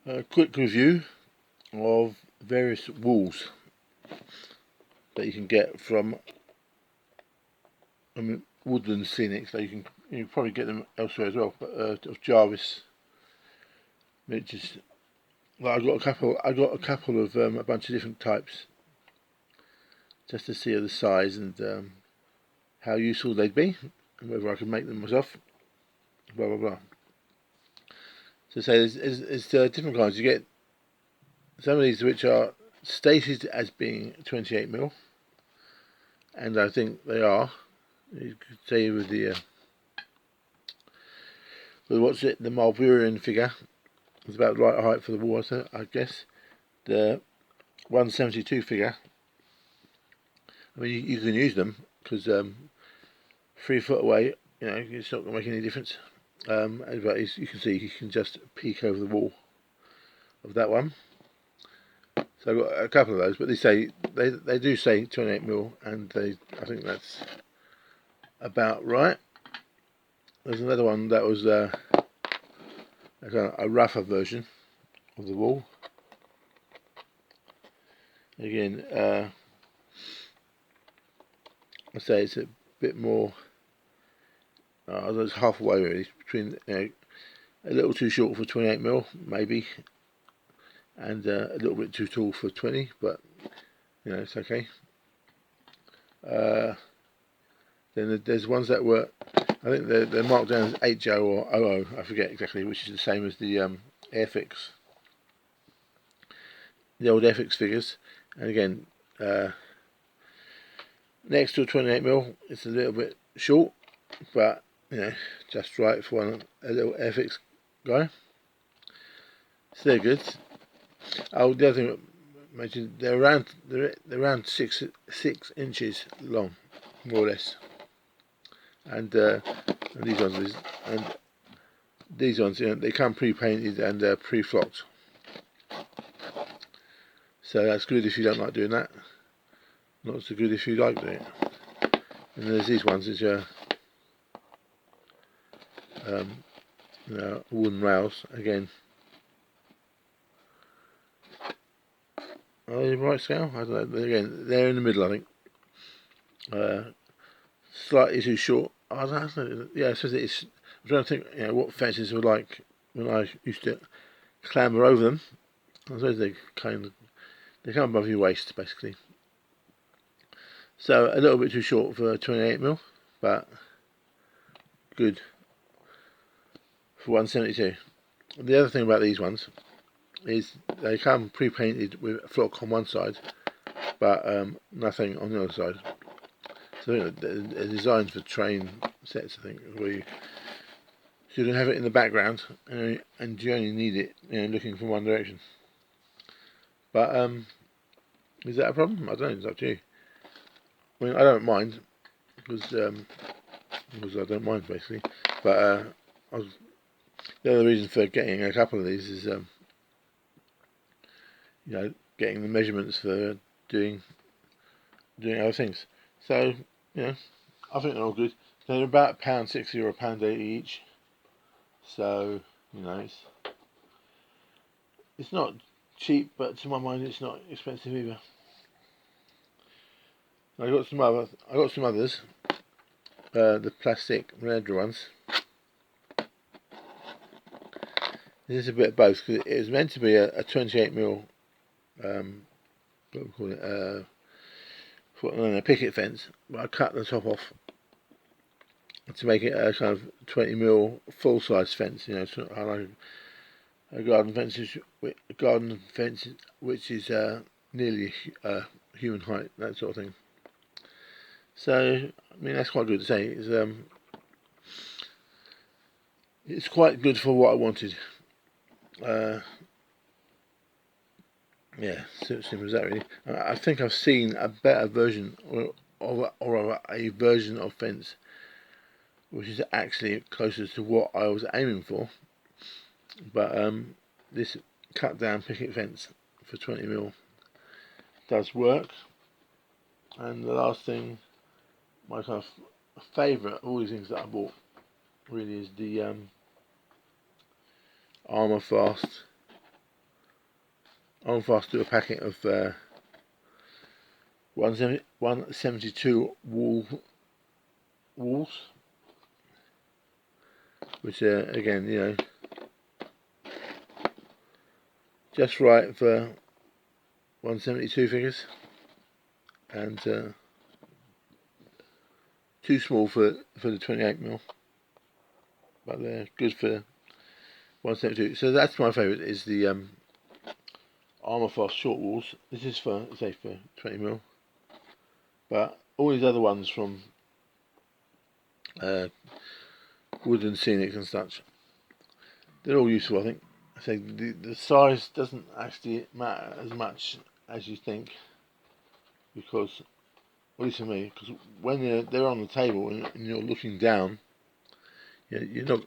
A quick review of various walls that you can get from Woodland Scenics. So you can probably get them elsewhere as well, but of Javis, which is well, I got a couple of a bunch of different types, just to see the size and how useful they'd be, and whether I could make them myself. Blah blah blah. So say there's different kinds. You get some of these which are stated as being 28mm, and I think they are. You could say with the the Malvurian figure, it's about the right height for the wall, I guess. The 172 figure, I mean you can use them because 3 foot away, it's not going to make any difference. But you can see you can just peek over the wall of that one. So I've got a couple of those, but they do say 28mm, and I think that's about right. There's another one that was a rougher version of the wall. Again, I say it's a bit more. It's halfway really between a little too short for 28mm maybe, and a little bit too tall for 20, but it's okay. Then there's ones that were, I think they're marked down as 8Jo or 00, I forget exactly, which is the same as the Airfix, the old Airfix figures. And again, next to a 28mm, it's a little bit short, but just right for a little Airfix guy. So they're good. Oh, the other thing I mentioned, they're around 6 inches long, more or less. And these ones, they come pre-painted and pre-flocked. So that's good if you don't like doing that. Not so good if you like doing it. And there's these ones which are wooden rails again. Are they the right scale? I don't know. Again, they're in the middle, I think. Slightly too short. I don't know. Yeah, it says it's. I'm trying to think, what fences were like when I used to clamber over them. I suppose they come above your waist, basically. So a little bit too short for 28mm, but good for 172. The other thing about these ones is they come pre-painted with a flock on one side, but nothing on the other side. So they're designed for train sets, I think, where you can have it in the background and you only need it looking from one direction. But is that a problem? I don't know, it's up to you. I mean, I don't mind because I don't mind basically. But the other reason for getting a couple of these is getting the measurements for doing other things. So I think they're all good. They're about £1.60 or £1.80 each. So it's not cheap, but to my mind it's not expensive either. I got some others. The plastic Renedra ones. This is a bit of both because it was meant to be a 28mm. What we call it? A picket fence, but I cut the top off to make it a kind of 20mm full size fence. Sort of like a garden fence, which is nearly human height, that sort of thing. So I mean that's quite good to say. It's quite good for what I wanted. Yeah, simple as that really. I think I've seen a better version or a version of fence which is actually closer to what I was aiming for. But this cut down picket fence for 20mm does work. And the last thing, my kind of favourite of all these things that I bought really is the Armourfast Armourfast do a packet of 172 walls, which are again, you know, just right for 172 figures, and too small for the 28mm, but they're good for 172. So that's my favourite, is the Armourfast short walls. This is for, say, for 20mm, but all these other ones from Woodland Scenics and such, they're all useful, I think. So the size doesn't actually matter as much as you think, because, at least for me, because when they're on the table and you're looking down, you're not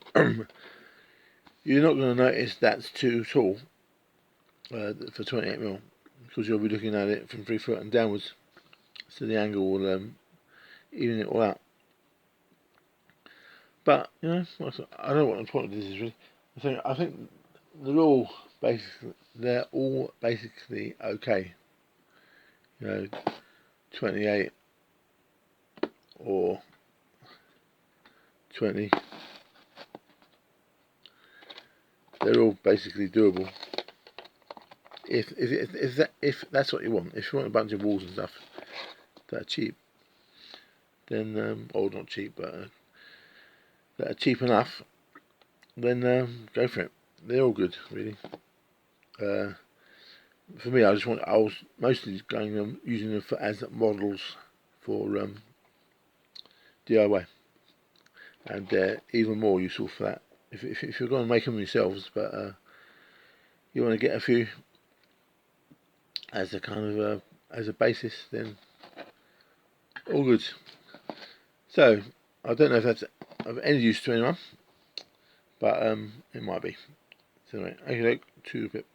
you're not going to notice that's too tall for 28mm, because you'll be looking at it from 3 foot and downwards, so the angle will even it all out. But you know, I don't know what the point of this is really. I think they're all basically okay. You know, 28 or 20, they're all basically doable. If that's what you want, if you want a bunch of walls and stuff that are cheap, then or not cheap, but that are cheap enough, then go for it. They're all good, really. For me, I was mostly using them as models for DIY, and they're even more useful for that. If you're going to make them yourselves, but you want to get a few as a kind of as a basis, then all good. So I don't know if that's of any use to anyone, but it might be. So anyway, okay, to a bit.